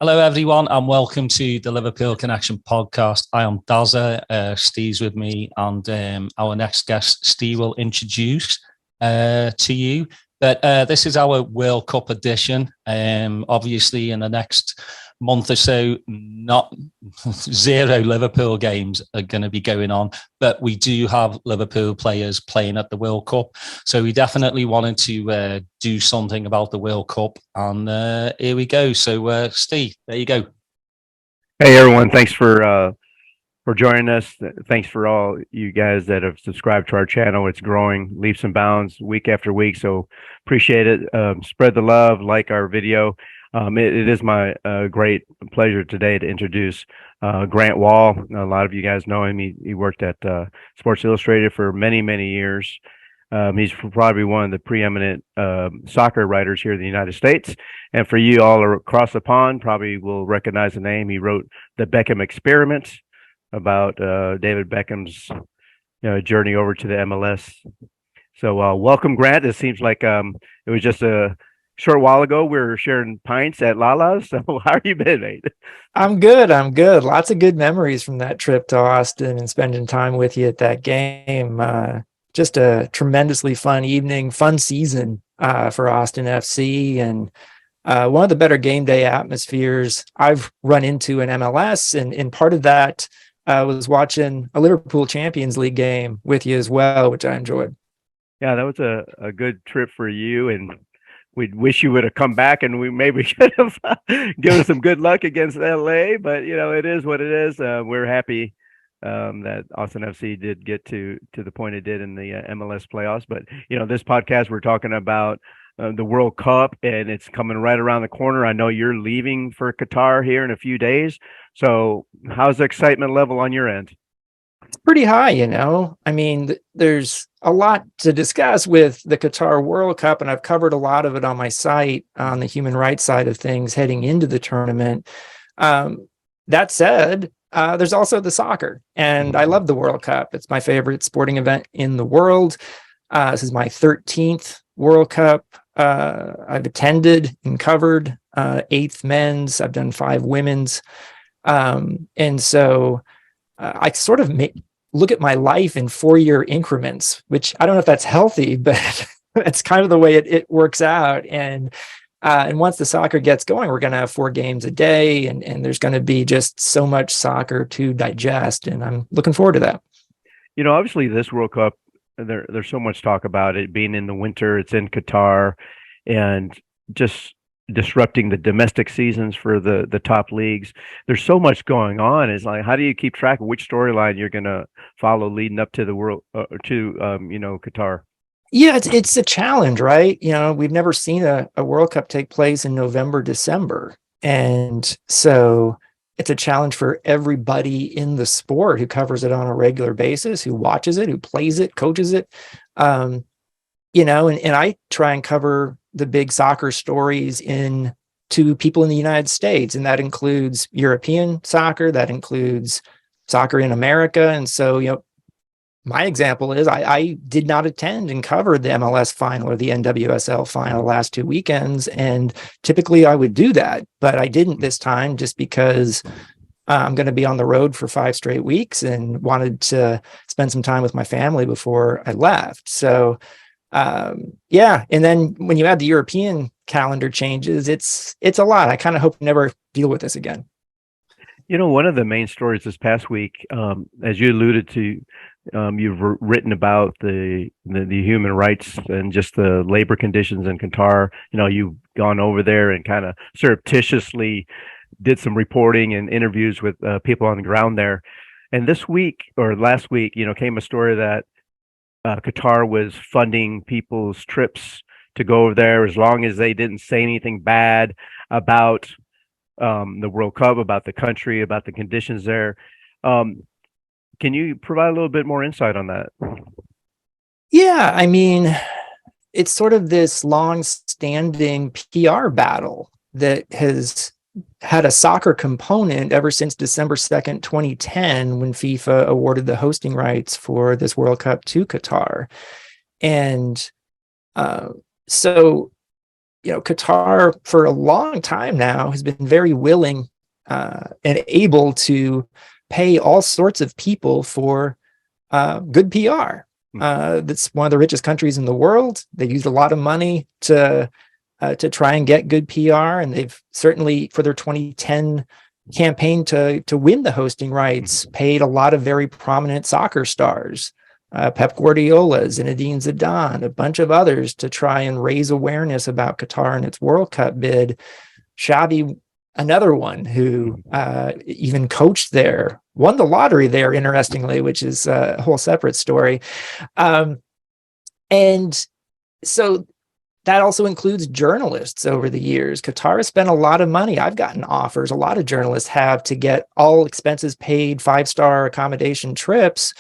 Hello, everyone, and welcome to the Liverpool Connection podcast. I am Dazza. Steve's with me, and our next guest, Steve, will introduce to you. But this is our World Cup edition. Obviously, in the next month or so, not zero Liverpool games are going to be going on, but we do have Liverpool players playing at the World Cup. So we definitely wanted to do something about the World Cup, and here we go. So Steve, there you go. Hey everyone, thanks for joining us. Thanks for all you guys that have subscribed to our channel. It's growing leaps and bounds week after week, so appreciate it. Spread the love, like our video. It is my great pleasure today to introduce Grant Wahl. A lot of you guys know him. He worked at Sports Illustrated for many years. He's probably one of the preeminent soccer writers here in the United States. And for you all across the pond, probably will recognize the name. He wrote The Beckham Experiment about David Beckham's journey over to the MLS. So welcome, Grant. It seems like it was just a short while ago we were sharing pints at Lala's. So how are you been, mate? I'm good. Lots of good memories from that trip to Austin and spending time with you at that game. Just a tremendously fun evening, fun season for Austin FC, and one of the better game day atmospheres I've run into in MLS. And part of that was watching a Liverpool Champions League game with you as well, which I enjoyed. Yeah, that was a good trip for you, and we wish you would have come back, and we maybe should have given us some good luck against LA. But it is what it is. We're happy that Austin FC did get to the point it did in the MLS playoffs. But this podcast we're talking about the World Cup, and it's coming right around the corner. I know you're leaving for Qatar here in a few days. So how's the excitement level on your end? It's pretty high, I mean, there's a lot to discuss with the Qatar World Cup, and I've covered a lot of it on my site on the human rights side of things heading into the tournament. That said, there's also the soccer, and I love the World Cup. It's my favorite sporting event in the world. This is my 13th World Cup. I've attended and covered 8th men's. I've done 5 women's. And so I sort of look at my life in 4-year increments, which I don't know if that's healthy, but it's kind of the way it works out. And once the soccer gets going, we're going to have 4 games a day, and there's going to be just so much soccer to digest. And I'm looking forward to that. Obviously this World Cup, there's so much talk about it being in the winter. It's in Qatar, and just disrupting the domestic seasons for the top leagues. There's so much going on. It's like, how do you keep track of which storyline you're going to follow leading up to the world Qatar? Yeah, it's a challenge, right? We've never seen a World Cup take place in November, December. And so it's a challenge for everybody in the sport who covers it on a regular basis, who watches it, who plays it, coaches it. And I try and cover the big soccer stories to people in the United States. And that includes European soccer, that includes soccer in America. And so, my example is I did not attend and cover the MLS final or the NWSL final last 2 weekends. And typically I would do that, but I didn't this time just because I'm going to be on the road for 5 straight weeks and wanted to spend some time with my family before I left. So, yeah. And then when you add the European calendar changes, it's a lot. I kind of hope to never deal with this again. One of the main stories this past week, as you alluded to, you've written about the human rights and just the labor conditions in Qatar. You've gone over there and kind of surreptitiously did some reporting and interviews with people on the ground there. And this week or last week, came a story that Qatar was funding people's trips to go over there as long as they didn't say anything bad about the World Cup, about the country, about the conditions there. Can you provide a little bit more insight on that? Yeah, I mean, it's sort of this long-standing PR battle that has had a soccer component ever since December 2nd, 2010, when FIFA awarded the hosting rights for this World Cup to Qatar. And so Qatar for a long time now has been very willing and able to pay all sorts of people for good PR. That's one of the richest countries in the world. They used a lot of money to try and get good PR, and they've certainly, for their 2010 campaign to win the hosting rights, paid a lot of very prominent soccer stars, Pep Guardiola, Zinedine Zidane, a bunch of others, to try and raise awareness about Qatar and its World Cup bid. Xavi, another one who even coached there, won the lottery there, interestingly, which is a whole separate story. And so that also includes journalists over the years. Qatar has spent a lot of money. I've gotten offers, a lot of journalists have, to get all expenses paid, 5-star accommodation trips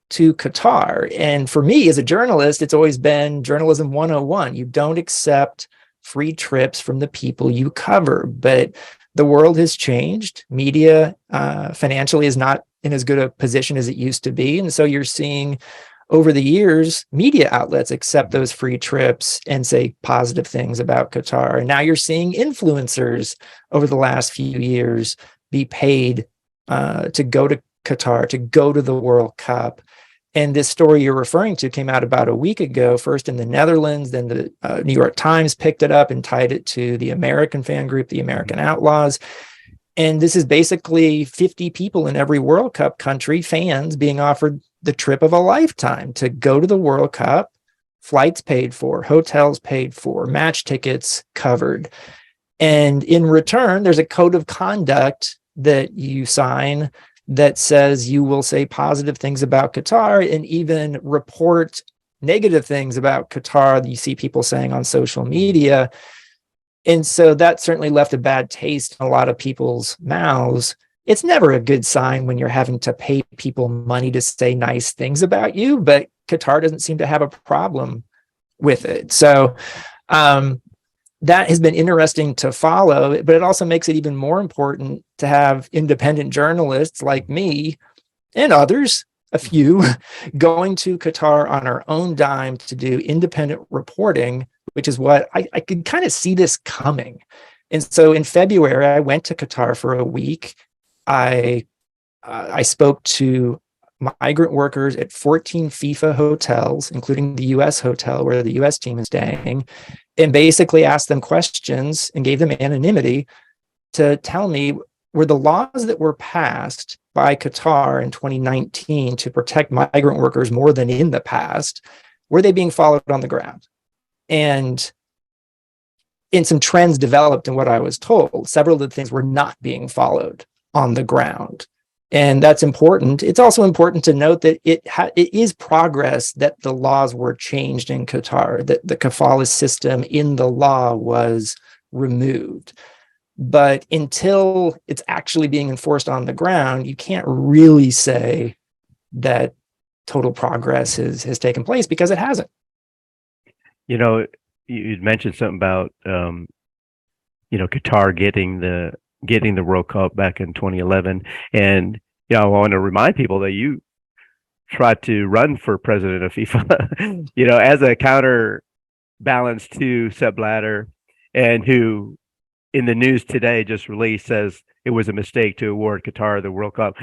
to Qatar. And for me as a journalist, it's always been journalism 101. You don't accept free trips from the people you cover. But the world has changed. Media financially is not in as good a position as it used to be. And so you're seeing over the years, media outlets accept those free trips and say positive things about Qatar. And now you're seeing influencers over the last few years be paid to go to Qatar, to go to the World Cup. And this story you're referring to came out about a week ago, first in the Netherlands, then the New York Times picked it up and tied it to the American fan group, the American Outlaws. And this is basically 50 people in every World Cup country, fans, being offered the trip of a lifetime to go to the World Cup, flights paid for, hotels paid for, match tickets covered. And in return, there's a code of conduct that you sign that says you will say positive things about Qatar and even report negative things about Qatar that you see people saying on social media. And so that certainly left a bad taste in a lot of people's mouths. It's never a good sign when you're having to pay people money to say nice things about you, but Qatar doesn't seem to have a problem with it. So that has been interesting to follow, but it also makes it even more important to have independent journalists like me and others, a few, going to Qatar on our own dime to do independent reporting, which is what I could kind of see this coming. And so in February, I went to Qatar for a week. I spoke to migrant workers at 14 FIFA hotels, including the U.S. hotel where the U.S. team is staying, and basically asked them questions and gave them anonymity to tell me, were the laws that were passed by Qatar in 2019 to protect migrant workers more than in the past, were they being followed on the ground? And in some trends developed in what I was told, several of the things were not being followed on the ground. And that's important. It's also important to note that it is progress that the laws were changed in Qatar, that the kafala system in the law was removed. But until it's actually being enforced on the ground, you can't really say that total progress has taken place, because it hasn't. You know, you'd mentioned something about Qatar getting the World Cup back in 2011, and I want to remind people that you tried to run for president of FIFA, as a counterbalance to Sepp Blatter, and who in the news today just released says it was a mistake to award Qatar the World Cup.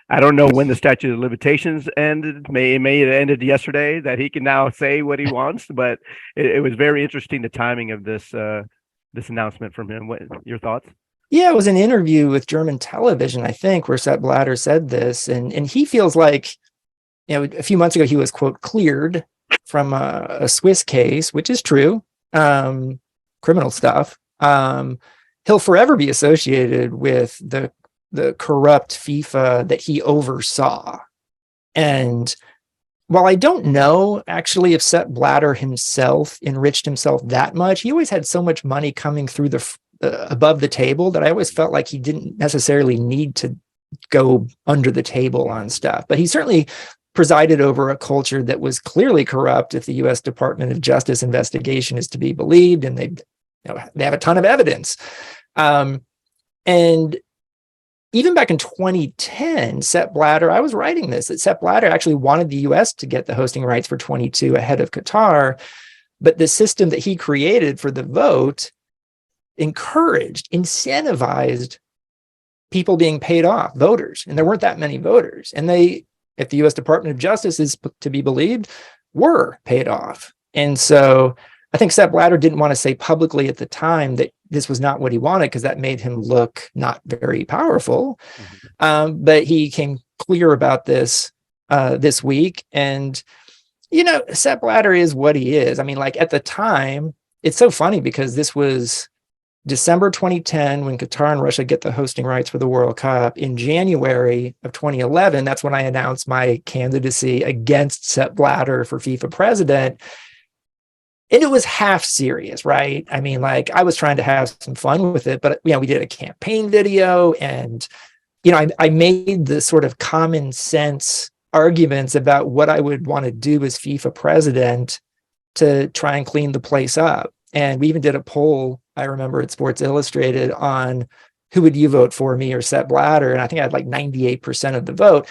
I don't know when the statute of limitations ended. It may have ended yesterday, that he can now say what he wants, but it was very interesting, the timing of this announcement from him. What your thoughts? Yeah, it was an interview with German television, I think, where Sepp Blatter said this, and he feels like, a few months ago he was, quote, cleared from a Swiss case, which is true, criminal stuff. He'll forever be associated with the corrupt FIFA that he oversaw. And while I don't know actually if Sepp Blatter himself enriched himself that much, he always had so much money coming through above the table that I always felt like he didn't necessarily need to go under the table on stuff. But he certainly presided over a culture that was clearly corrupt, if the U.S. Department of Justice investigation is to be believed, and they have a ton of evidence. And even back in 2010, Sepp Blatter, I was writing this, that Sepp Blatter actually wanted the U.S. to get the hosting rights for 22 ahead of Qatar. But the system that he created for the vote encouraged, incentivized people being paid off, voters. And there weren't that many voters. And they, if the US Department of Justice is to be believed, were paid off. And so I think Sepp Blatter didn't want to say publicly at the time that this was not what he wanted, because that made him look not very powerful. But he came clear about this this week. And, you know, Sepp Blatter is what he is. I mean, like at the time, it's so funny because this was December 2010 when Qatar and Russia get the hosting rights for the World Cup. In January of 2011, that's when I announced my candidacy against Sepp Blatter for FIFA president. And it was half serious, right? I mean, like I was trying to have some fun with it, but, you know, we did a campaign video and, you know, I made the sort of common sense arguments about what I would want to do as FIFA president to try and clean the place up. And we even did a poll, I remember at Sports Illustrated, on who would you vote for, me or Sepp Blatter? And I think I had like 98% of the vote,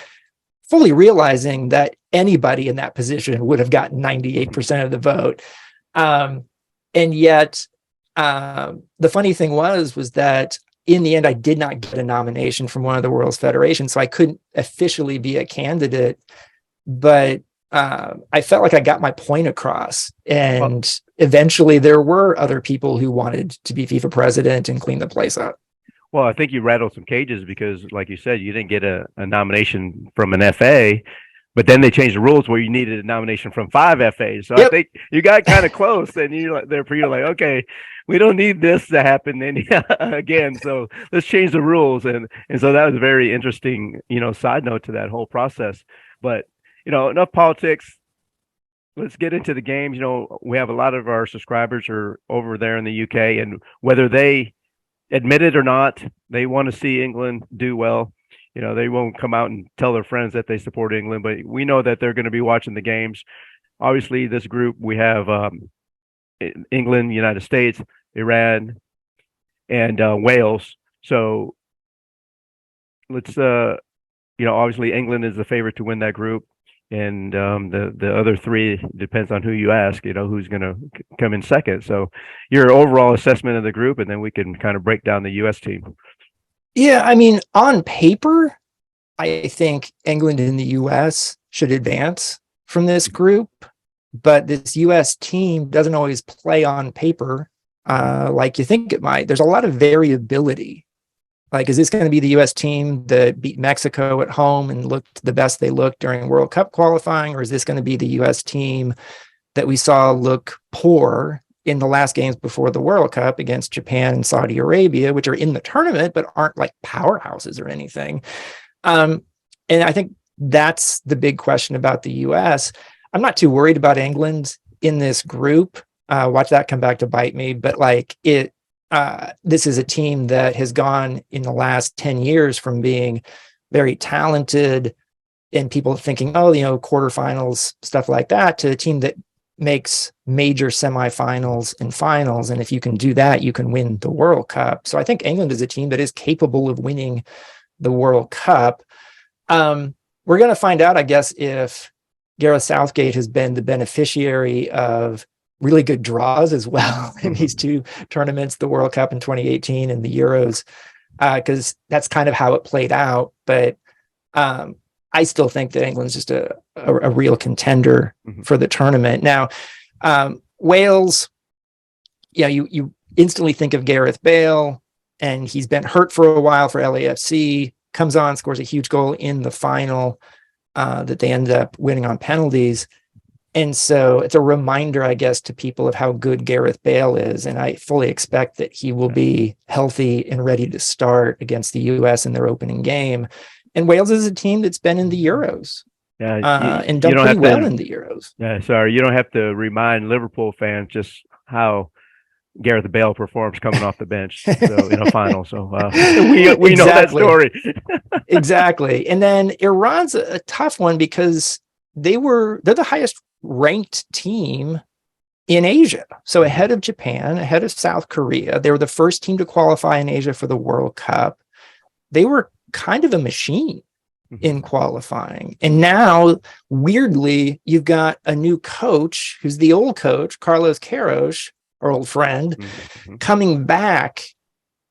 fully realizing that anybody in that position would have gotten 98% of the vote. And yet, the funny thing was that in the end, I did not get a nomination from one of the world's federations, so I couldn't officially be a candidate. But I felt like I got my point across, and eventually there were other people who wanted to be FIFA president and clean the place up. Well, I think you rattled some cages because, like you said, you didn't get a nomination from an FA, but then they changed the rules where you needed a nomination from 5 FAs. So I think you got kind of close, and you're like, okay, we don't need this to happen again. So let's change the rules, and so that was a very interesting, you know, side note to that whole process. But you know, enough politics. Let's get into the games. You know, we have a lot of our subscribers are over there in the UK, and whether they admit it or not, they want to see England do well. You know, they won't come out and tell their friends that they support England, but we know that they're going to be watching the games. Obviously, this group, we have England, United States, Iran, and Wales. So let's, you know, obviously England is the favorite to win that group. And the other 3 depends on who you ask, you know, who's going to come in second. So your overall assessment of the group, and then we can kind of break down the U.S. team. Yeah, I mean, on paper, I think England and the U.S. should advance from this group, but this U.S. team doesn't always play on paper like you think it might. There's a lot of variability. Like, is this going to be the U.S. team that beat Mexico at home and looked the best they looked during World Cup qualifying? Or is this going to be the U.S. team that we saw look poor in the last games before the World Cup against Japan and Saudi Arabia, which are in the tournament, but aren't like powerhouses or anything? And I think that's the big question about the U.S. I'm not too worried about England in this group. Watch that come back to bite me. But like this is a team that has gone in the last 10 years from being very talented and people thinking, oh, you know, quarterfinals, stuff like that, to a team that makes major semifinals and finals. And if you can do that, you can win the World Cup. So I think England is a team that is capable of winning the World Cup. We're going to find out, I guess, if Gareth Southgate has been the beneficiary of really good draws as well in these 2 tournaments, the World Cup in 2018 and the Euros, because that's kind of how it played out. But I still think that England's just a real contender for the tournament. Now, Wales, yeah, you instantly think of Gareth Bale, and he's been hurt for a while for LAFC, comes on, scores a huge goal in the final that they ended up winning on penalties. And so it's a reminder, I guess, to people of how good Gareth Bale is. And I fully expect that he will be healthy and ready to start against the U.S. in their opening game. And Wales is a team that's been in the Euros and done pretty well in the Euros. Yeah, sorry, you don't have to remind Liverpool fans just how Gareth Bale performs coming off the bench so in a final. So we know that story. Exactly. And then Iran's a tough one because they're the highest ranked team in Asia. So ahead of Japan, ahead of South Korea. They were the first team to qualify in Asia for the World Cup. They were kind of a machine in qualifying. And now, weirdly, you've got a new coach who's the old coach, Carlos Queiroz, our old friend, Mm-hmm. coming back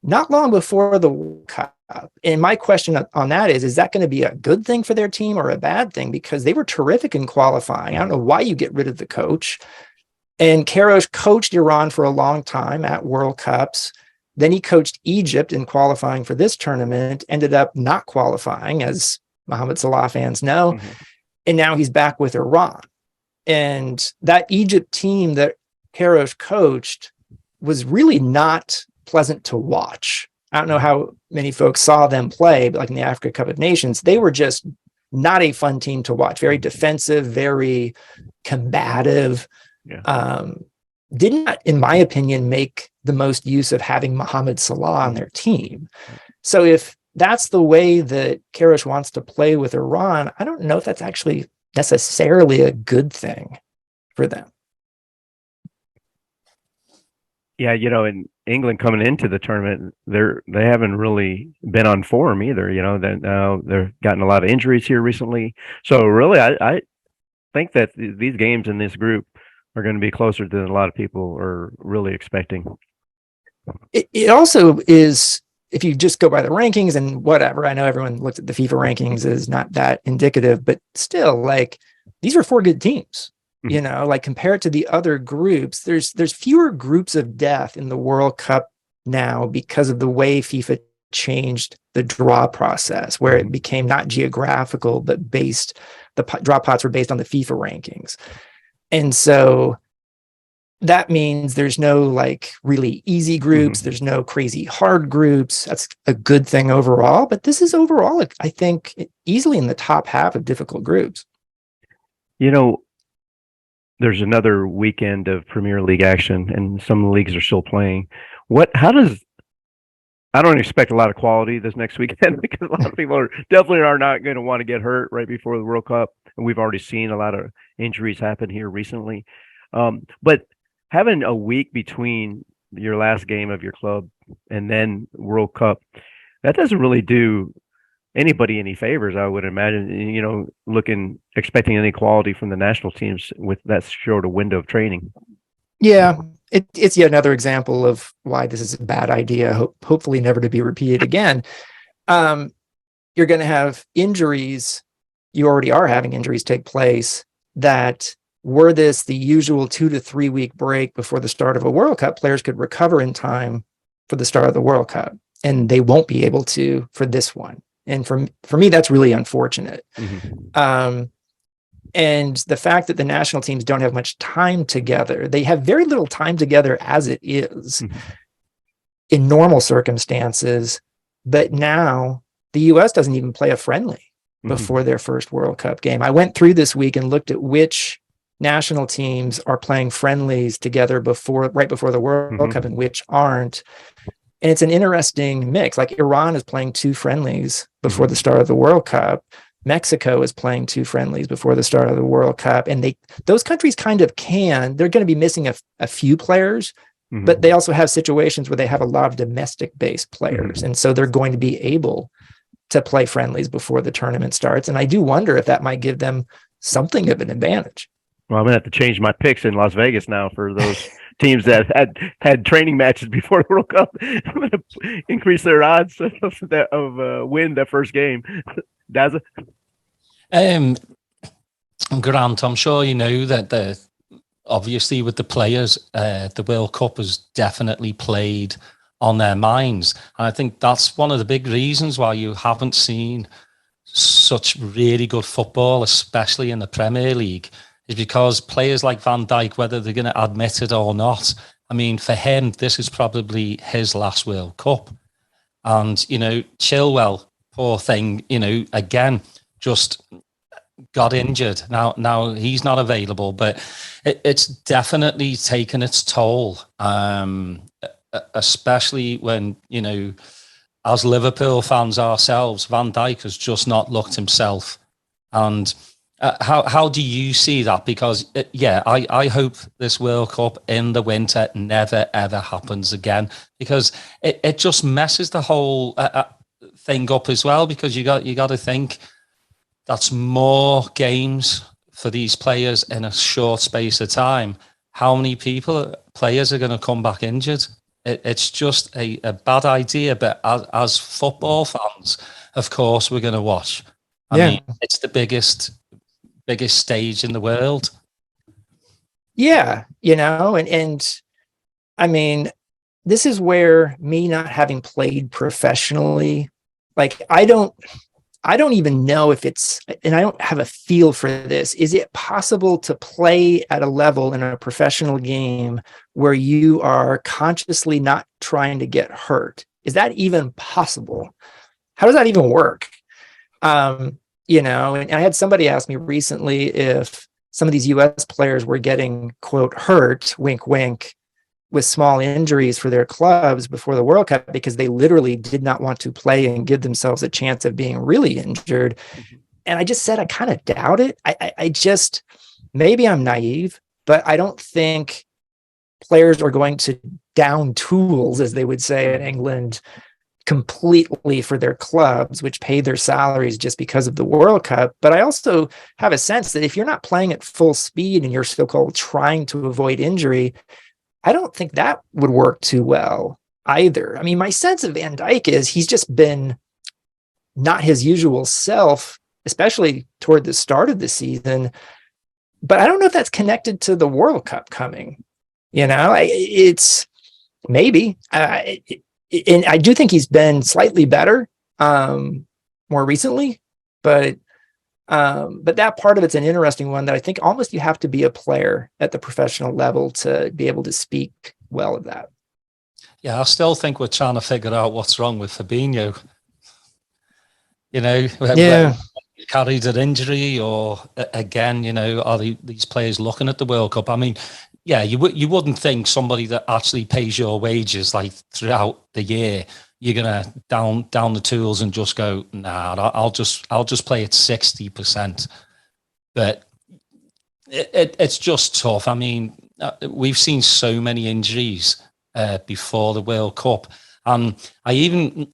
not long before the World Cup. And my question on that is that going to be a good thing for their team or a bad thing? Because they were terrific in qualifying. I don't know why you get rid of the coach. And Queiroz coached Iran for a long time at World Cups. Then he coached Egypt in qualifying for this tournament, ended up not qualifying, as Mohamed Salah fans know. Mm-hmm. And now he's back with Iran. And that Egypt team that Queiroz coached was really not pleasant to watch. I don't know how many folks saw them play, but like in the Africa Cup of Nations, they were just not a fun team to watch. Very defensive, very combative. Yeah. Did not, in my opinion, make the most use of having Mohamed Salah on their team. So if that's the way that Queiroz wants to play with Iran, I don't know if that's actually necessarily a good thing for them. Yeah, in England coming into the tournament, they haven't really been on form either. They've gotten a lot of injuries here recently. So really, I think that these games in this group are going to be closer than a lot of people are really expecting. It also is, if you just go by the rankings and whatever, I know everyone looks at the FIFA rankings as not that indicative, but still, like, these are 4 good teams. Like, compared to the other groups, there's fewer groups of death in the World Cup now because of the way FIFA changed the draw process, where it became not geographical, but the draw pots were based on the FIFA rankings. And so that means there's no like really easy groups. There's no crazy hard groups. That's a good thing overall, but this is overall, I think, easily in the top half of difficult groups. There's another weekend of Premier League action, and some leagues are still playing. I don't expect a lot of quality this next weekend because a lot of people definitely are not going to want to get hurt right before the World Cup, and we've already seen a lot of injuries happen here recently. But having a week between your last game of your club and then World Cup, that doesn't really do anybody any favors, I would imagine, expecting any quality from the national teams with that short a window of training. Yeah, it's yet another example of why this is a bad idea, hopefully never to be repeated again. You're going to have injuries. You already are having injuries take place that, were this the usual 2 to 3 week break before the start of a World Cup, players could recover in time for the start of the World Cup, and they won't be able to for this one. And for me, that's really unfortunate. And the fact that the national teams don't have much time together, they have very little time together as it is in normal circumstances. But now the U.S. doesn't even play a friendly before their first World Cup game. I went through this week and looked at which national teams are playing friendlies together right before the World Cup and which aren't. And it's an interesting mix. Like, Iran is playing 2 friendlies before the start of the World Cup. Mexico is playing 2 friendlies before the start of the World Cup. And those countries kind of they're going to be missing a few players, but they also have situations where they have a lot of domestic-based players. And so they're going to be able to play friendlies before the tournament starts. And I do wonder if that might give them something of an advantage. Well, I'm going to have to change my picks in Las Vegas now for those teams that had training matches before the World Cup. I'm going to increase their odds of win that first game. Daza? Grant, I'm sure you know that obviously with the players, the World Cup has definitely played on their minds. And I think that's one of the big reasons why you haven't seen such really good football, especially in the Premier League, is because players like Van Dijk, whether they're going to admit it or not, I mean, for him, this is probably his last World Cup. And, Chilwell, poor thing, again, just got injured. Now he's not available, but it's definitely taken its toll, especially when, as Liverpool fans ourselves, Van Dijk has just not looked himself. And how do you see that? Because, I hope this World Cup in the winter never, ever happens again, because it just messes the whole thing up as well, because you got to think that's more games for these players in a short space of time. how many players are going to come back injured? It's just a bad idea. But as football fans, of course, we're going to watch. I mean, it's the biggest stage in the world. Yeah, and I mean, this is where me not having played professionally, like I don't even know if it's, and I don't have a feel for this. Is it possible to play at a level in a professional game where you are consciously not trying to get hurt? Is that even possible? How does that even work? And I had somebody ask me recently if some of these US players were getting, quote, hurt, wink, wink, with small injuries for their clubs before the World Cup because they literally did not want to play and give themselves a chance of being really injured. And I just said, I kind of doubt it. I just, maybe I'm naive, but I don't think players are going to down tools, as they would say in England, completely for their clubs, which pay their salaries just because of the World Cup. But I also have a sense that if you're not playing at full speed and you're so-called trying to avoid injury, I don't think that would work too well either. I mean, my sense of Van Dijk is he's just been not his usual self, especially toward the start of the season. But I don't know if that's connected to the World Cup coming. It's maybe. And I do think he's been slightly better more recently, but that part of it's an interesting one that I think almost you have to be a player at the professional level to be able to speak well of that. Yeah, I still think we're trying to figure out what's wrong with Fabinho. Whether he carried an injury or again, are these players looking at the World Cup? I mean, yeah, you wouldn't think somebody that actually pays your wages like throughout the year, you're gonna down the tools and just go, nah, I'll just play at 60%. But it's just tough. I mean, we've seen so many injuries before the World Cup, and I even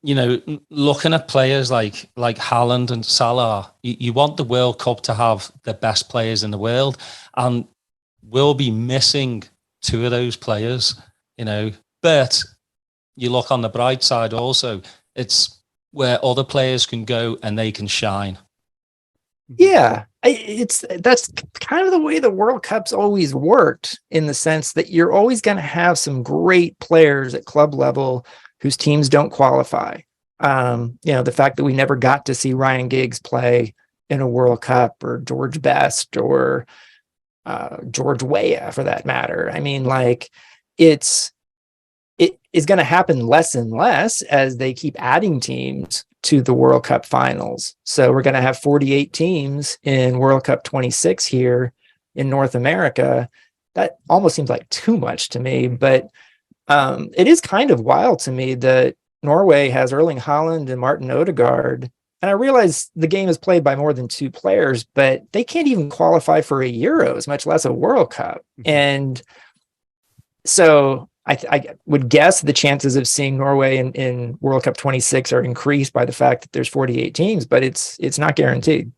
looking at players like Haaland and Salah, you want the World Cup to have the best players in the world, and we'll be missing two of those players. But you look on the bright side also, it's where other players can go and they can shine. Yeah, that's kind of the way the World Cup's always worked, in the sense that you're always going to have some great players at club level whose teams don't qualify. The fact that we never got to see Ryan Giggs play in a World Cup, or George Best, or George Weah for that matter. I mean, like it is going to happen less and less as they keep adding teams to the World Cup finals. So we're going to have 48 teams in World Cup 26 here in North America. That almost seems like too much to me, but it is kind of wild to me that Norway has Erling Haaland and Martin Odegaard. And I realize the game is played by more than two players, but they can't even qualify for a Euros, much less a World Cup. And so I would guess the chances of seeing Norway in World Cup 26 are increased by the fact that there's 48 teams, but it's not guaranteed.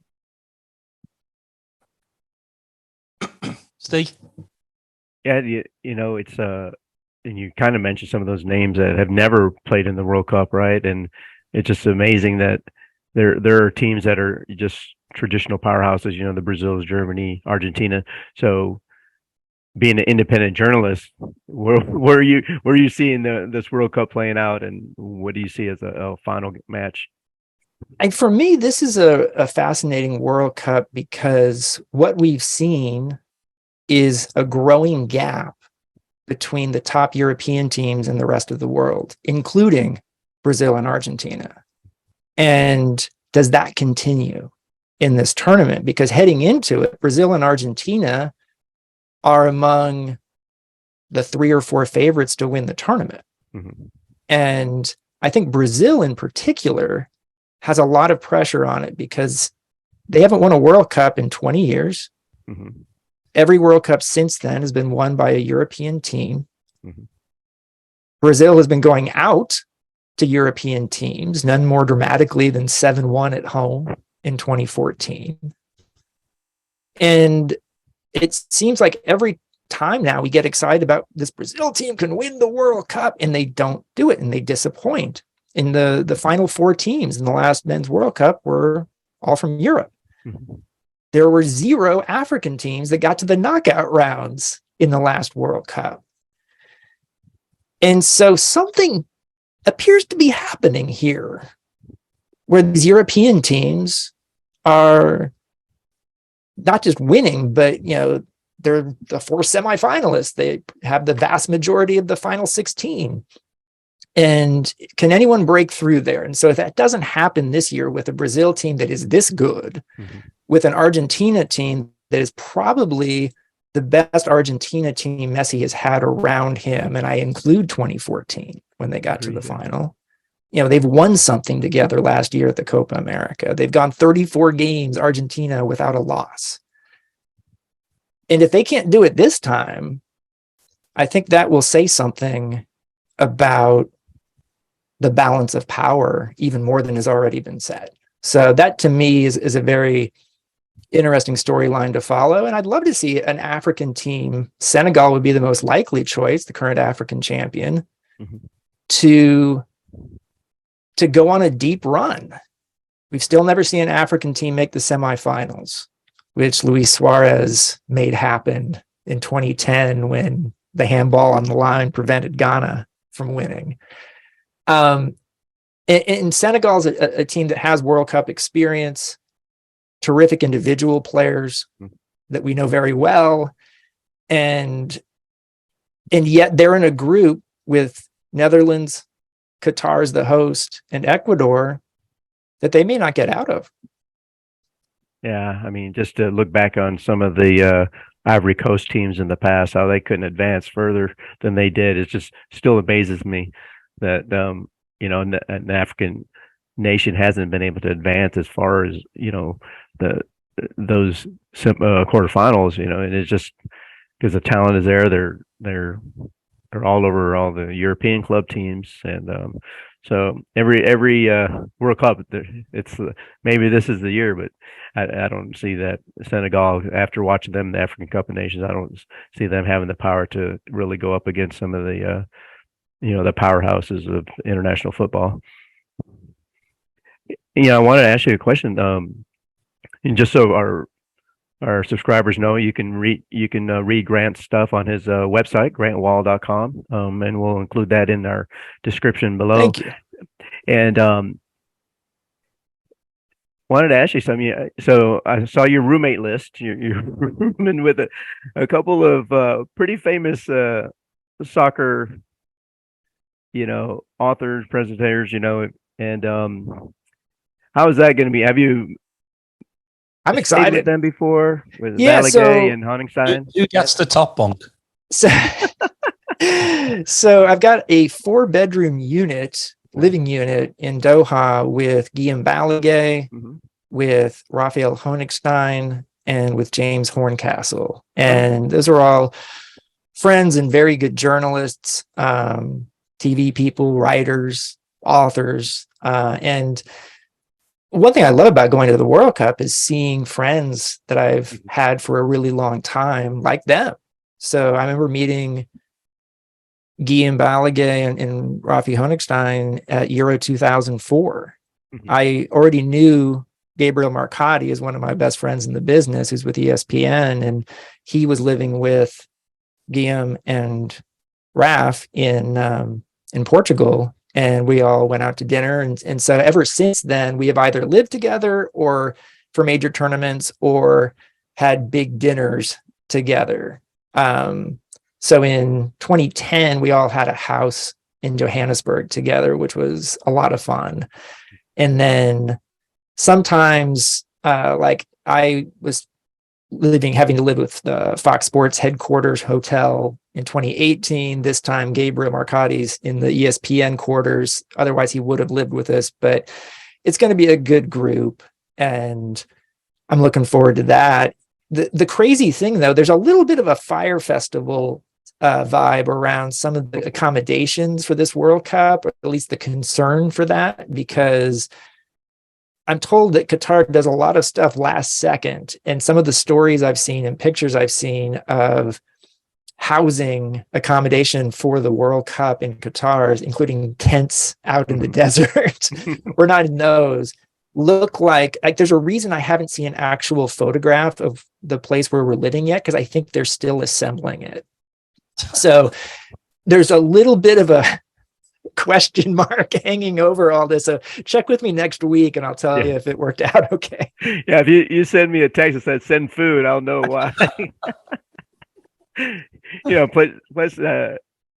Steve? Yeah, it's and you kind of mentioned some of those names that have never played in the World Cup, right? And it's just amazing that there are teams that are just traditional powerhouses, the Brazils, Germany, Argentina. So being an independent journalist, where are you seeing this World Cup playing out, and what do you see as a final match? And for me, this is a fascinating World Cup because what we've seen is a growing gap between the top European teams and the rest of the world, including Brazil and Argentina. And does that continue in this tournament? Because heading into it, Brazil and Argentina are among the 3 or 4 favorites to win the tournament. Mm-hmm. And I think Brazil in particular has a lot of pressure on it because they haven't won a World Cup in 20 years. Mm-hmm. Every World Cup since then has been won by a European team. Mm-hmm. Brazil has been going out to European teams, none more dramatically than 7-1 at home in 2014. And it seems like every time now we get excited about this Brazil team can win the World Cup, and they don't do it, and they disappoint. In the final 4 teams in the last men's World Cup were all from Europe. Mm-hmm. There were 0 African teams that got to the knockout rounds in the last World Cup. And so something appears to be happening here where these European teams are not just winning, but, they're the 4 semifinalists. They have the vast majority of the final 16. And can anyone break through there? And so if that doesn't happen this year with a Brazil team that is this good, mm-hmm. with an Argentina team that is probably the best Argentina team Messi has had around him, and I include 2014 when they got to the final. They've won something together last year at the Copa America. They've gone 34 games, Argentina, without a loss. And if they can't do it this time, I think that will say something about the balance of power even more than has already been said. So that to me is a very interesting storyline to follow. And I'd love to see an African team. Senegal would be the most likely choice, the current African champion, mm-hmm. to go on a deep run. We've still never seen an African team make the semifinals, which Luis Suarez made happen in 2010 when the handball on the line prevented Ghana from winning. And Senegal is a team that has World Cup experience, terrific individual players that we know very well. And yet they're in a group with Netherlands, Qatar as the host, and Ecuador that they may not get out of. Yeah, I mean, just to look back on some of the Ivory Coast teams in the past, how they couldn't advance further than they did, it just still amazes me that an African nation hasn't been able to advance as far as those quarterfinals. And it's just because the talent is there. They're all over all the European club teams, and so every World Cup, it's maybe this is the year, but I don't see that Senegal, after watching them in the African Cup of Nations, I don't see them having the power to really go up against some of the the powerhouses of international football. I wanted to ask you a question, and just so our subscribers know, you can read Grant's stuff on his website, grantwahl.com, and we'll include that in our description below. Thank you. And wanted to ask you something. So I saw your roommate list. You're rooming with a couple of pretty famous soccer, authors, presentators, and how is that going to be? Have you? I'm excited. With them before with Balaguer and Honigstein. Who gets the top bunk? So I've got a 4-bedroom living unit in Doha with Guillaume Balaguer, mm-hmm. with Raphael Honigstein, and with James Horncastle. And those are all friends and very good journalists, TV people, writers, authors. And one thing I love about going to the World Cup is seeing friends that I've had for a really long time like them. So I remember meeting Guillaume Balaguer and Rafi Honigstein at Euro 2004. Mm-hmm. I already knew Gabriel Marcotti as one of my best friends in the business, who's with ESPN, and he was living with Guillaume and Raf in Portugal. And we all went out to dinner. And so ever since then, we have either lived together or for major tournaments or had big dinners together. So in 2010, we all had a house in Johannesburg together, which was a lot of fun. And then sometimes, like I was having to live with the Fox Sports headquarters hotel in 2018. This time, Gabriel Marcotti's in the ESPN quarters. Otherwise, he would have lived with us. But it's going to be a good group, and I'm looking forward to that. The crazy thing, though, there's a little bit of a Fire Festival vibe around some of the accommodations for this World Cup, or at least the concern for that, because I'm told that Qatar does a lot of stuff last second. And some of the stories I've seen and pictures I've seen of housing accommodation for the World Cup in Qatar, including tents out in the desert, we're not in those, look like there's a reason I haven't seen an actual photograph of the place where we're living yet, because I think they're still assembling it. So there's a little bit of a question mark hanging over all this. So check with me next week and I'll tell you if it worked out okay. Yeah, if you send me a text that says send food, I'll know why. Plus,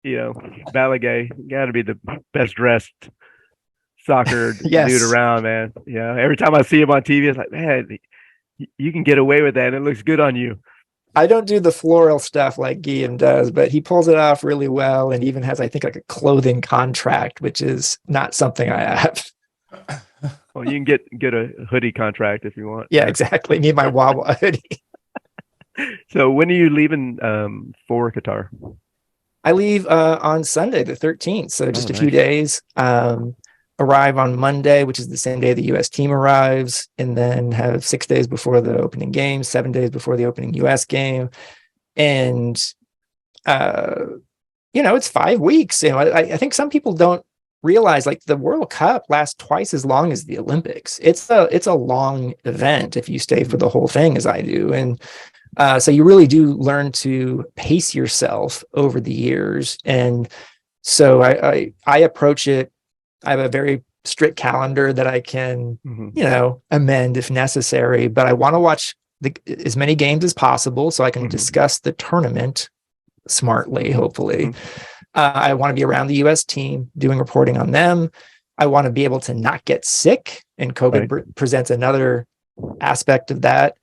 Balagay got to be the best dressed soccer dude around, man. Every time I see him on TV, it's like, man, you can get away with that, and it looks good on you. I don't do the floral stuff like Guillaume does, but he pulls it off really well, and even has, I think, like a clothing contract, which is not something I have. Well, you can get a hoodie contract if you want. Yeah, exactly. Need my Wawa hoodie. So when are you leaving for Qatar? I leave on Sunday, the 13th. So just a few days. Arrive on Monday, which is the same day the U.S. team arrives, and then have 6 days before the opening game, 7 days before the opening U.S. game. And, it's 5 weeks. I think some people don't realize, like, the World Cup lasts twice as long as the Olympics. It's a long event if you stay for the whole thing, as I do. And so you really do learn to pace yourself over the years. And so I approach it. I have a very strict calendar that I can, amend if necessary, but I want to watch as many games as possible so I can discuss the tournament smartly, hopefully. I want to be around the U.S. team, doing reporting on them. I want to be able to not get sick, and COVID presents another aspect of that.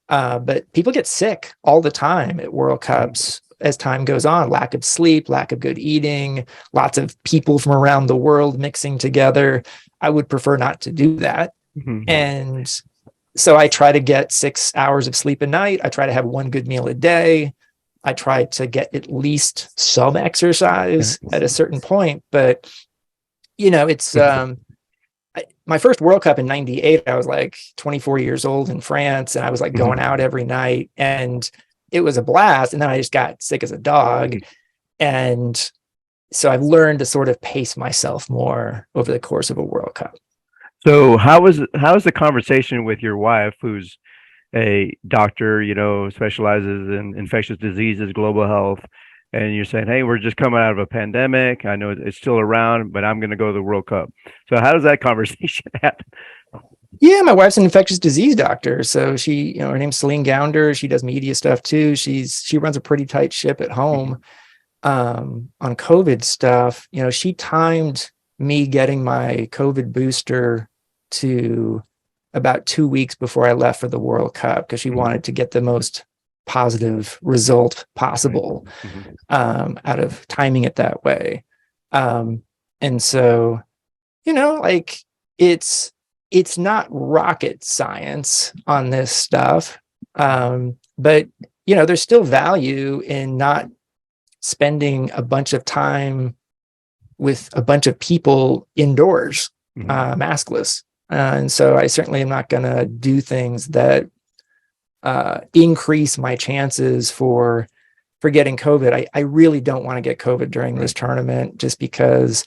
But people get sick all the time at World Cups as time goes on. Lack of sleep, lack of good eating, lots of people from around the world mixing together. I would prefer not to do that. And so I try to get 6 hours of sleep a night. I try to have one good meal a day. I try to get at least some exercise at a certain point. But, it's my first World Cup in 98, I was like 24 years old in France, and I was like going out every night, and it was a blast. And then I just got sick as a dog. And so I've learned to sort of pace myself more over the course of a World Cup. So how is the conversation with your wife, who's a doctor, specializes in infectious diseases, global health, and you're saying, hey, we're just coming out of a pandemic. I know it's still around, but I'm going to go to the World Cup. So how does that conversation happen? Yeah, my wife's an infectious disease doctor. So she, her name's Celine Gounder. She does media stuff too. She runs a pretty tight ship at home on COVID stuff. She timed me getting my COVID booster to about 2 weeks before I left for the World Cup, because she wanted to get the most positive result possible out of timing it that way. And so, it's not rocket science on this stuff. But, there's still value in not spending a bunch of time with a bunch of people indoors, maskless. And so I certainly am not going to do things that increase my chances for getting COVID. I really don't want to get COVID during this tournament, just because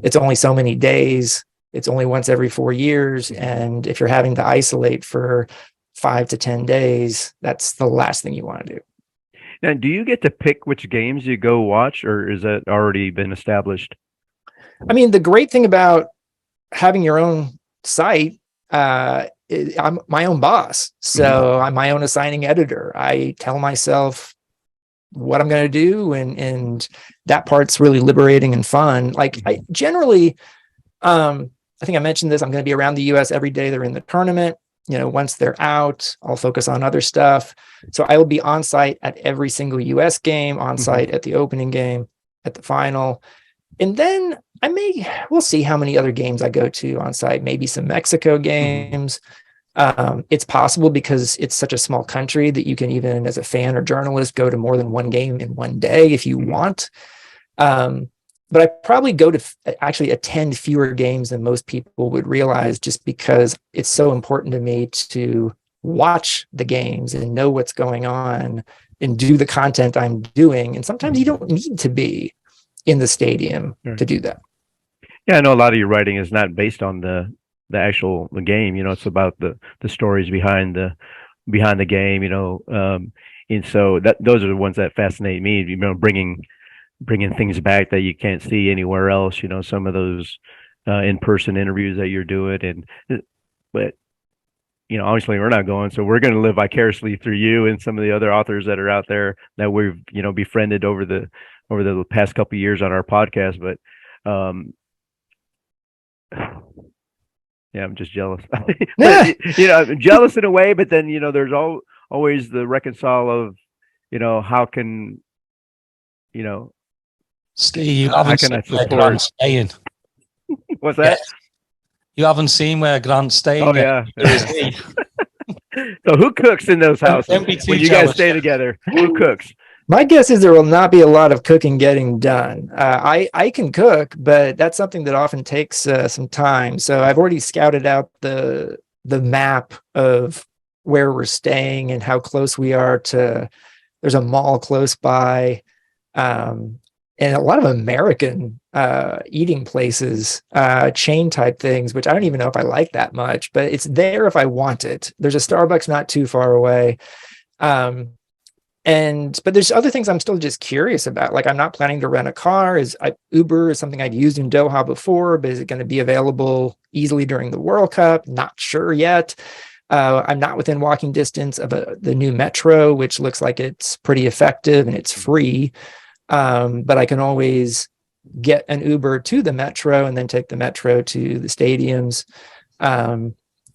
it's only so many days. It's only once every 4 years. And if you're having to isolate for 5 to 10 days, that's the last thing you want to do. Now, do you get to pick which games you go watch, or is that already been established? I mean, the great thing about having your own site, I'm my own boss. So I'm my own assigning editor. I tell myself what I'm going to do. And that part's really liberating and fun. Like, I generally, I think I mentioned this, I'm going to be around the US every day they're in the tournament. Once they're out, I'll focus on other stuff. So I will be on site at every single US game, on site at the opening game, at the final. And then we'll see how many other games I go to on site, maybe some Mexico games. It's possible, because it's such a small country, that you can, even as a fan or journalist, go to more than one game in one day if you want. But I probably go to actually attend fewer games than most people would realize, just because it's so important to me to watch the games and know what's going on and do the content I'm doing. And sometimes you don't need to be in the stadium to do that. Yeah, I know a lot of your writing is not based on the actual game. It's about the stories behind the game. And so those are the ones that fascinate me. Bringing things back that you can't see anywhere else. Some of those in-person interviews that you're doing, but obviously we're not going, so we're going to live vicariously through you and some of the other authors that are out there that we've befriended over the past couple of years on our podcast. But yeah, I'm just jealous. But, I'm jealous in a way, but then there's always the reconcile of how can Steve, you how haven't can seen I where support? Grant's staying. What's that? You haven't seen where Grant's staying. Oh yeah. So who cooks in those houses Don't be too when you jealous. guys stay together? Who cooks? My guess is there will not be a lot of cooking getting done. I can cook, but that's something that often takes some time. So I've already scouted out the map of where we're staying and how close we are to. There's a mall close by, and a lot of American eating places, chain type things, which I don't even know if I like that much, but it's there if I want it. There's a Starbucks not too far away. But there's other things I'm still just curious about. Like, I'm not planning to rent a car. Uber is something I'd used in Doha before, but is it going to be available easily during the World Cup? Not sure yet. I'm not within walking distance of the new metro, which looks like it's pretty effective and it's free. But I can always get an Uber to the metro and then take the metro to the stadiums.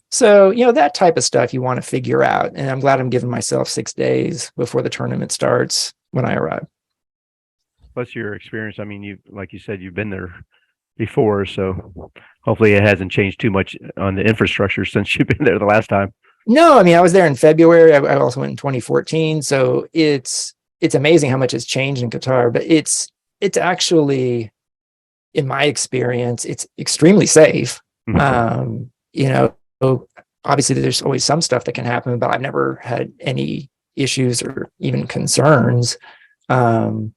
So, that type of stuff you want to figure out. And I'm glad I'm giving myself 6 days before the tournament starts when I arrive. What's your experience? I mean, like you said, you've been there before, so hopefully it hasn't changed too much on the infrastructure since you've been there the last time. No, I mean, I was there in February. I also went in 2014. So it's amazing how much has changed in Qatar, but it's actually, in my experience, it's extremely safe. Obviously there's always some stuff that can happen, but I've never had any issues or even concerns. In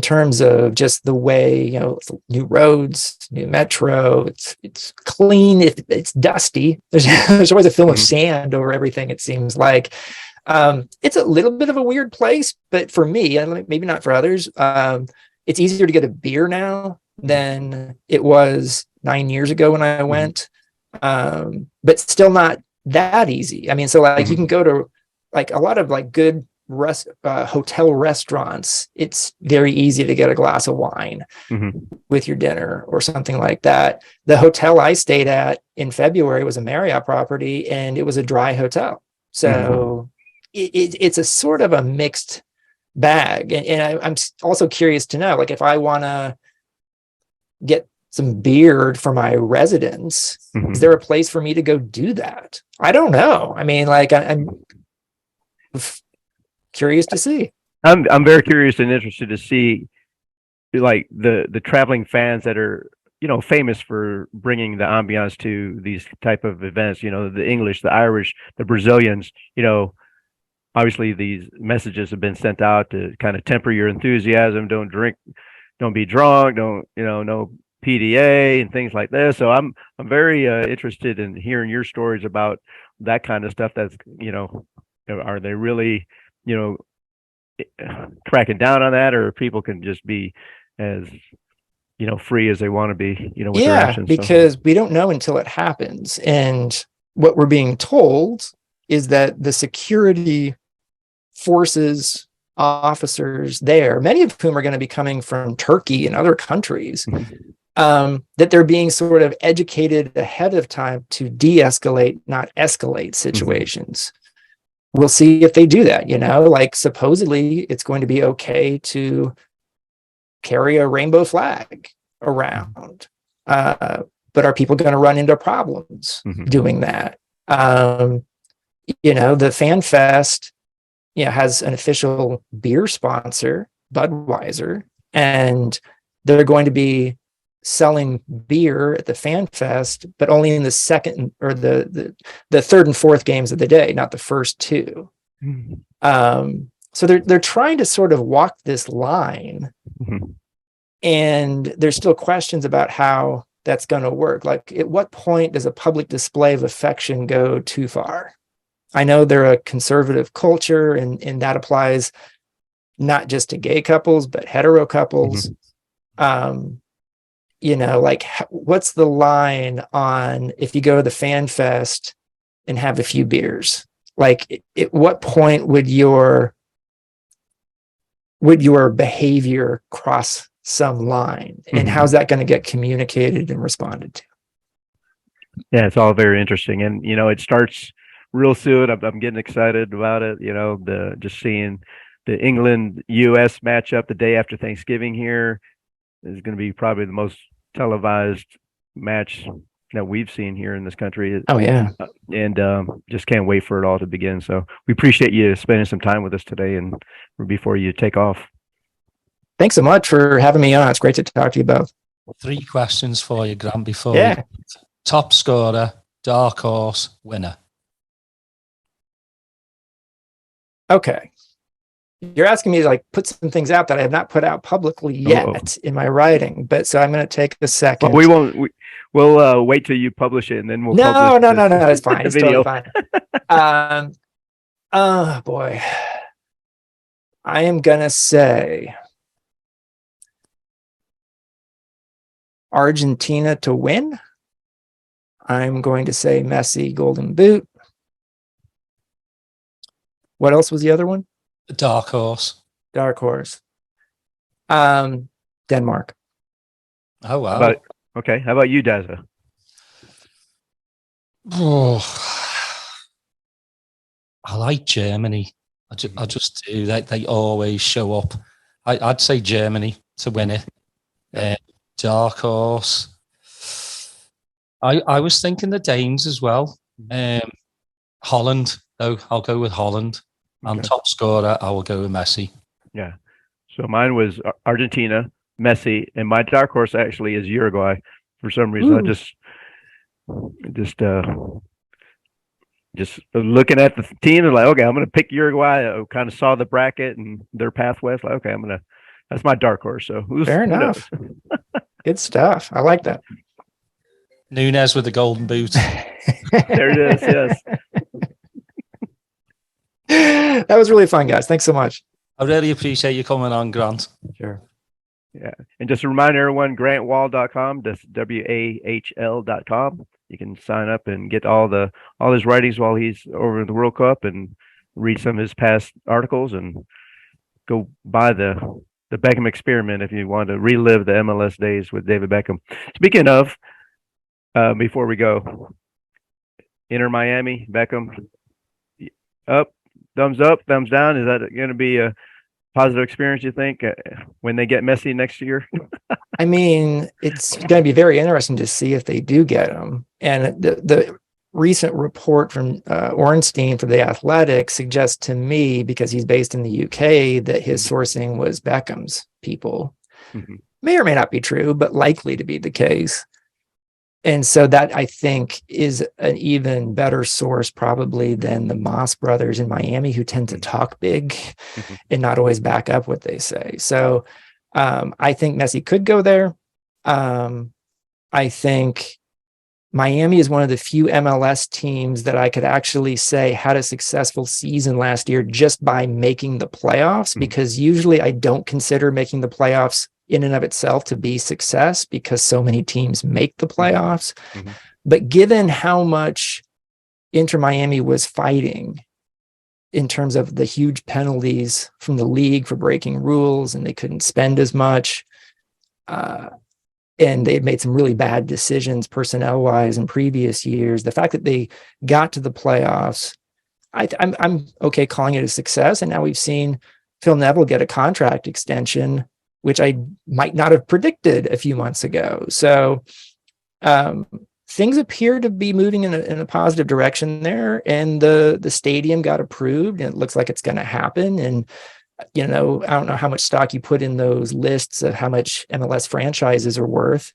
terms of just the way, new roads, new metro, it's clean. It's dusty. There's always a film of sand over everything, it seems like. It's a little bit of a weird place, but for me, and maybe not for others, it's easier to get a beer now than it was 9 years ago when I went. But still not that easy. I mean, so like you can go to like a lot of like good hotel restaurants. It's very easy to get a glass of wine with your dinner or something like that. The hotel I stayed at in February was a Marriott property, and it was a dry hotel. So it's a sort of a mixed bag. And I'm also curious to know, like, if I want to get some beer for my residence, is there a place for me to go do that? I don't know. I mean, like, I'm curious to see. I'm very curious and interested to see, like, the traveling fans that are famous for bringing the ambiance to these type of events. The English, the Irish, the Brazilians. Obviously these messages have been sent out to kind of temper your enthusiasm. Don't drink, don't be drunk, don't no PDA and things like this. So I'm very interested in hearing your stories about that kind of stuff. That's are they really cracking down on that, or people can just be as free as they want to be with their actions? Because we don't know until it happens. And what we're being told is that the security forces, officers there, many of whom are going to be coming from Turkey and other countries, that they're being sort of educated ahead of time to de-escalate, not escalate situations. We'll see if they do that. Like, supposedly it's going to be okay to carry a rainbow flag around. But are people going to run into problems doing that? The Fan Fest, has an official beer sponsor, Budweiser, and they're going to be selling beer at the Fan Fest, but only in the second or the third and fourth games of the day, not the first two. So they're trying to sort of walk this line, and there's still questions about how that's going to work. Like, at what point does a public display of affection go too far? I know they're a conservative culture, and that applies not just to gay couples, but hetero couples. You know, like, what's the line on if you go to the fan fest and have a few beers? Like, at what point would your behavior cross some line, and how's that going to get communicated and responded to? Yeah, it's all very interesting, and you know, it starts real soon. I'm getting excited about it. You know, just seeing the England-US matchup the day after Thanksgiving here is going to be probably the most televised match that we've seen here in this country. Oh yeah, and just can't wait for it all to begin. So we appreciate you spending some time with us today, and before you take off. Thanks so much for having me on. It's great to talk to you both. 3 questions for you, Grant, before Yeah. top scorer, dark horse, winner. Okay. You're asking me to like put some things out that I have not put out publicly yet in my writing, but so I'm going to take a second. Well, we'll wait till you publish it, and then we'll No, it's fine. It's totally fine. Oh boy. I am going to say Argentina to win. I'm going to say Messi Golden Boot. What else was the other one? Dark horse. Dark horse. Denmark. Oh wow. Okay. How about you, Daza? I like Germany. I just do. They always show up. I'd say Germany to win it. Dark horse. I was thinking the Danes as well. Holland, though. I'll go with Holland. And top scorer, I will go with Messi. Yeah. So mine was Argentina, Messi, and my dark horse actually is Uruguay. For some reason, I just looking at the team and like, okay, I'm going to pick Uruguay. I kind of saw the bracket and their pathway. Like, okay, that's my dark horse. So fair enough. Good stuff. I like that. Nunez with the golden boot. There it is. Yes. That was really fun, guys. Thanks so much. I really appreciate you coming on, Grant. Sure. Yeah. And just to remind everyone, grantwahl.com, that's WAHL.com. You can sign up and get all his writings while he's over in the World Cup, and read some of his past articles, and go buy the Beckham Experiment if you want to relive the MLS days with David Beckham. Speaking of, before we go, Inter Miami, Beckham, thumbs up, thumbs down. Is that going to be a positive experience, you think, when they get Messi next year? I mean, it's going to be very interesting to see if they do get him. And the recent report from Ornstein for The Athletic suggests to me, because he's based in the UK, that his sourcing was Beckham's people. May or may not be true, but likely to be the case. And so that, I think, is an even better source probably than the Moss brothers in Miami, who tend to talk big and not always back up what they say. So I think Messi could go there. I think Miami is one of the few MLS teams that I could actually say had a successful season last year just by making the playoffs, because usually I don't consider making the playoffs in and of itself to be success, because so many teams make the playoffs. But given how much Inter Miami was fighting in terms of the huge penalties from the league for breaking rules, and they couldn't spend as much, and they had made some really bad decisions personnel wise in previous years, the fact that they got to the playoffs, I'm okay calling it a success. And now we've seen Phil Neville get a contract extension, which I might not have predicted a few months ago. So things appear to be moving in a positive direction there. And the stadium got approved, and it looks like it's going to happen. And, you know, I don't know how much stock you put in those lists of how much MLS franchises are worth,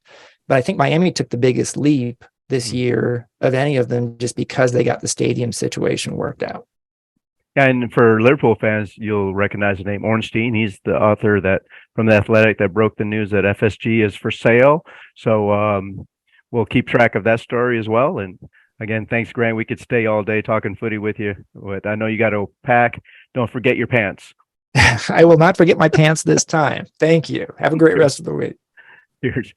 but I think Miami took the biggest leap this year of any of them, just because they got the stadium situation worked out. And for Liverpool fans, you'll recognize the name Ornstein. He's the author that from the Athletic that broke the news that FSG is for sale. So we'll keep track of that story as well. And again, thanks, Grant. We could stay all day talking footy with you, but I know you got to pack. Don't forget your pants. I will not forget my pants this time. Thank you. Have a great rest of the week. Cheers.